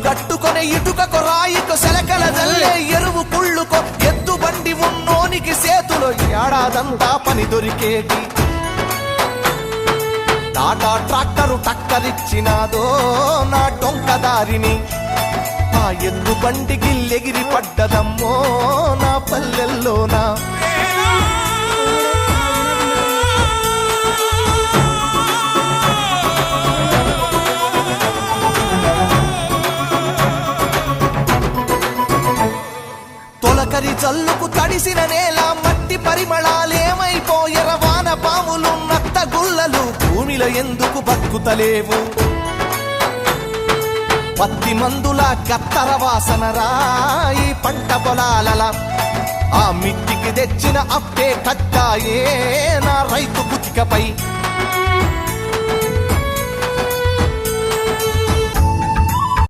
గట్టుకొని ఇటుకకు రాయికు సెలకల జల్లే ఎరువు కుళ్ళుకో ఎద్దు బండి ఉన్నోనికి సేతులో ఏడాదంతా పని దొరికేది టాటా ట్రాక్టరు టక్కరిచ్చినాదో నా డొంకదారిని ఆ ఎద్దు బండికి ఎగిరి పడ్డదమ్మో నా పల్లెల్లోనా తొలకరి జల్లుకు తడిసిన నేల మట్టి పరిమళాలేమైపోయర వాన పాములు నత్త గుల్లలు భూమిలో ఎందుకు బతుకుతలేవు పత్తి మందుల కత్తర వాసన రాయి పంట పొలాల ఆ మిట్టికి తెచ్చిన అప్పే కట్టాయే నా రైతు బుతికపై